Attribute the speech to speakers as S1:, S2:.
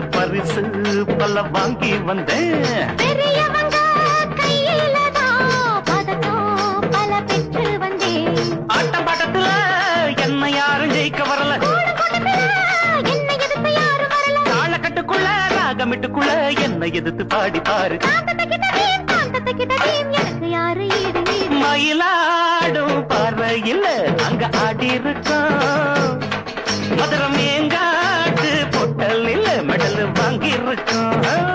S1: பரிசு பல வாங்கி வந்தேன்.
S2: பெரியவங்க கையிலதான் பதக்கம் பல பெற்று வந்தேன்.
S1: ஆட்டம் பாட்டத்துல என்ன யாரும் ஜெயிக்க வரல.
S2: என்ன எதிர்த்து யாரும் வரல.
S1: தாளக்கட்டுக்குள்ள ராகமிட்டுக்குள்ள என்ன எதிர்த்து பாடி பாரு.
S2: எனக்கு யாரு ஈடு ஈடு.
S1: மயிலாடும் பார்வையில் அங்க ஆடி இருக்கோம். மதுரம் எங்காட்டு பொட்டல் இல்ல மெடல் வாங்கி இருக்கோம்.